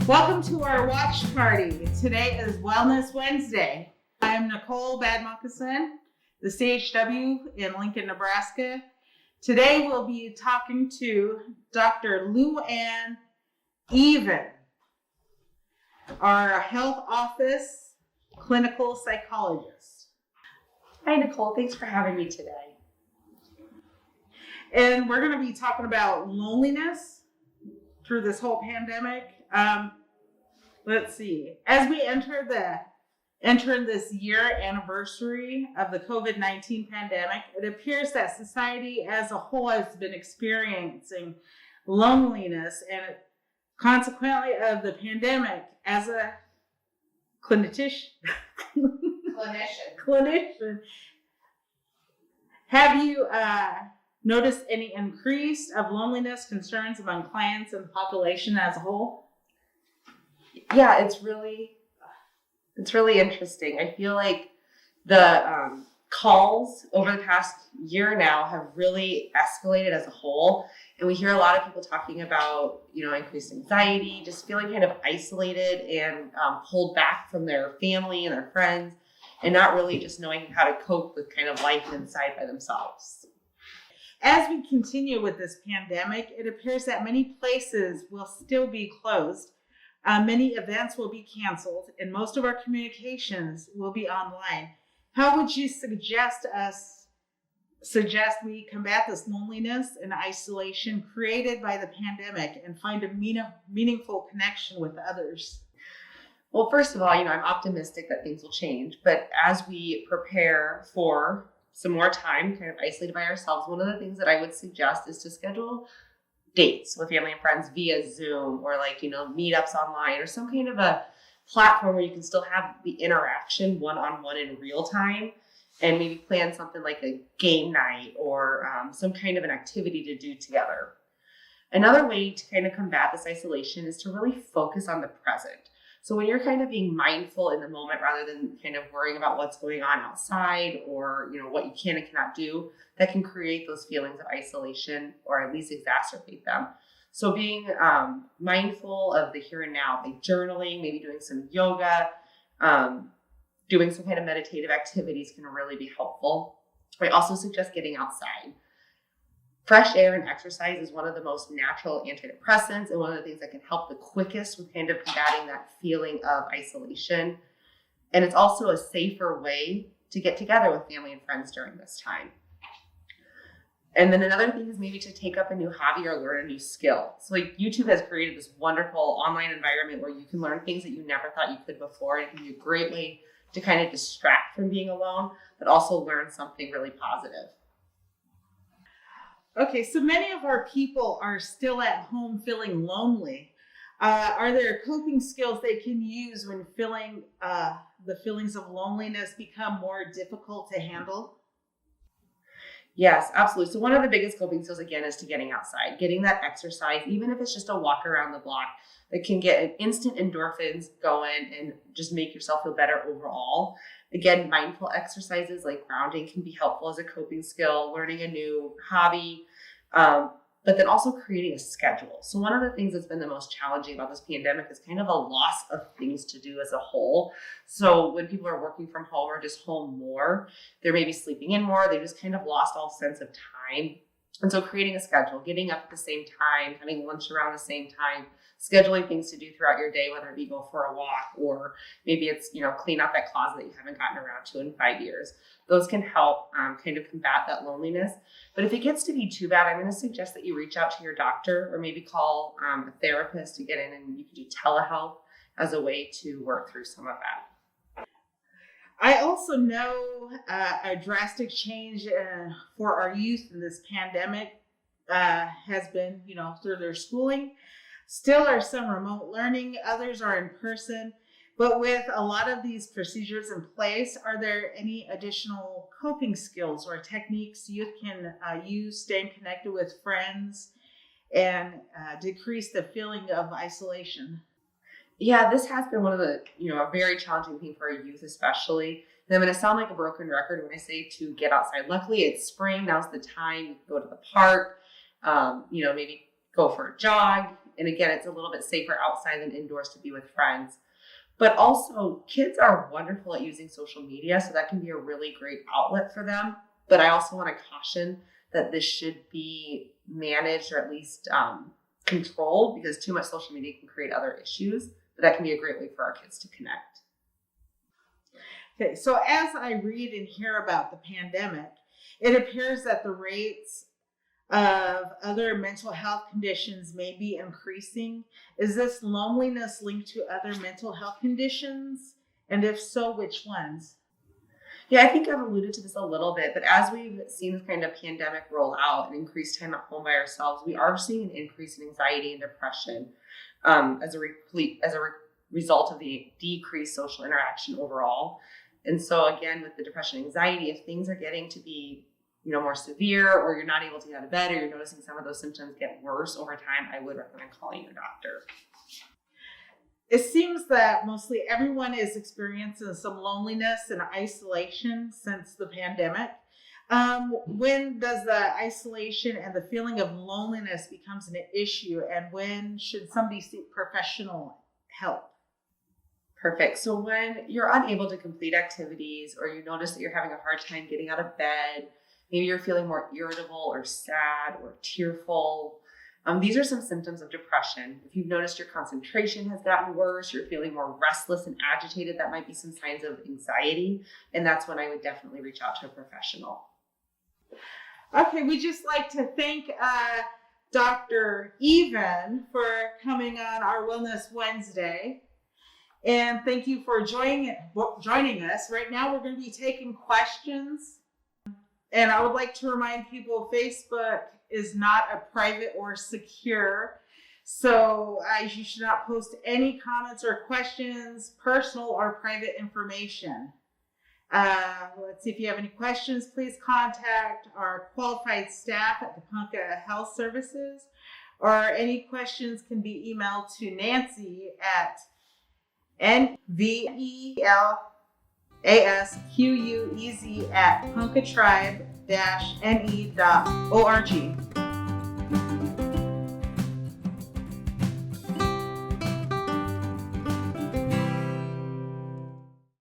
Welcome to our watch party. Today is Wellness Wednesday. I'm Nicole, Moccasin, the CHW in Lincoln, Nebraska. Today we'll be talking to Dr. LuAnne Even, our health office clinical psychologist. Hi, Nicole. Thanks for having me today. And we're going to be talking about loneliness through this whole pandemic. Let's see. As we enter this year anniversary of the COVID-19 pandemic, it appears that society as a whole has been experiencing loneliness and consequently of the pandemic. As a clinician, have you noticed any increase of loneliness concerns among clients and the population as a whole? Yeah, it's really interesting. I feel like the calls over the past year now have really escalated as a whole. And we hear a lot of people talking about, increased anxiety, just feeling kind of isolated and pulled back from their family and their friends, and not really just knowing how to cope with kind of life inside by themselves. As we continue with this pandemic, it appears that many places will still be closed. Many events will be canceled, and most of our communications will be online. How would you suggest we combat this loneliness and isolation created by the pandemic and find a meaningful connection with others? Well, first of all, I'm optimistic that things will change, but as we prepare for some more time kind of isolated by ourselves, one of the things that I would suggest is to schedule dates with family and friends via Zoom or meetups online or some kind of a platform where you can still have the interaction one-on-one in real time, and maybe plan something like a game night or some kind of an activity to do together. Another way to kind of combat this isolation is to really focus on the present. So when you're kind of being mindful in the moment rather than kind of worrying about what's going on outside or, what you can and cannot do, that can create those feelings of isolation or at least exacerbate them. So being mindful of the here and now, like journaling, maybe doing some yoga, doing some kind of meditative activities can really be helpful. I also suggest getting outside. Fresh air and exercise is one of the most natural antidepressants and one of the things that can help the quickest with kind of combating that feeling of isolation. And it's also a safer way to get together with family and friends during this time. And then another thing is maybe to take up a new hobby or learn a new skill. So YouTube has created this wonderful online environment where you can learn things that you never thought you could before. And it can be a great way to kind of distract from being alone, but also learn something really positive. Okay, so many of our people are still at home feeling lonely. Are there coping skills they can use when the feelings of loneliness become more difficult to handle? Yes, absolutely. So one of the biggest coping skills, again, is to getting outside, getting that exercise, even if it's just a walk around the block, that can get instant endorphins going and just make yourself feel better overall. Again, mindful exercises like grounding can be helpful as a coping skill, learning a new hobby, but then also creating a schedule. So one of the things that's been the most challenging about this pandemic is kind of a loss of things to do as a whole. So when people are working from home or just home more, they're maybe sleeping in more, they just kind of lost all sense of time. And so creating a schedule, getting up at the same time, having lunch around the same time, scheduling things to do throughout your day, whether it be go for a walk or maybe it's, clean out that closet that you haven't gotten around to in 5 years. Those can help kind of combat that loneliness. But if it gets to be too bad, I'm going to suggest that you reach out to your doctor or maybe call a therapist to get in, and you can do telehealth as a way to work through some of that. I also know a drastic change for our youth in this pandemic has been, through their schooling. Still are some remote learning, others are in person. But with a lot of these procedures in place, are there any additional coping skills or techniques youth can use staying connected with friends and decrease the feeling of isolation? Yeah, this has been one of the, a very challenging thing for our youth especially. And I'm going to sound like a broken record when I say to get outside. Luckily, it's spring. Now's the time. You can go to the park, maybe go for a jog And again, it's a little bit safer outside than indoors to be with friends. But also, kids are wonderful at using social media, so that can be a really great outlet for them. But I also want to caution that this should be managed or at least controlled, because too much social media can create other issues. But that can be a great way for our kids to connect. Okay, so as I read and hear about the pandemic, it appears that the rates of other mental health conditions may be increasing. Is this loneliness linked to other mental health conditions? And if so, which ones? Yeah, I think I've alluded to this a little bit, but as we've seen this kind of pandemic roll out and increased time at home by ourselves, we are seeing an increase in anxiety and depression as a result of the decreased social interaction overall. And so again, with the depression and anxiety, if things are getting to be more severe, or you're not able to get out of bed, or you're noticing some of those symptoms get worse over time, I would recommend calling your doctor. It seems that mostly everyone is experiencing some loneliness and isolation since the pandemic. When does the isolation and the feeling of loneliness becomes an issue, and when should somebody seek professional help? Perfect. So when you're unable to complete activities, or you notice that you're having a hard time getting out of bed, maybe you're feeling more irritable or sad or tearful, these are some symptoms of depression. If you've noticed your concentration has gotten worse, you're feeling more restless and agitated, that might be some signs of anxiety. And that's when I would definitely reach out to a professional. Okay, we just like to thank Dr. Even for coming on our Wellness Wednesday. And thank you for joining us. Right now, we're going to be taking questions. And I would like to remind people, Facebook is not a private or secure. So you should not post any comments or questions, personal or private information. Let's see, if you have any questions, please contact our qualified staff at the Ponca Health Services, or any questions can be emailed to Nancy at nvelasquez@poncatribe-ne.org.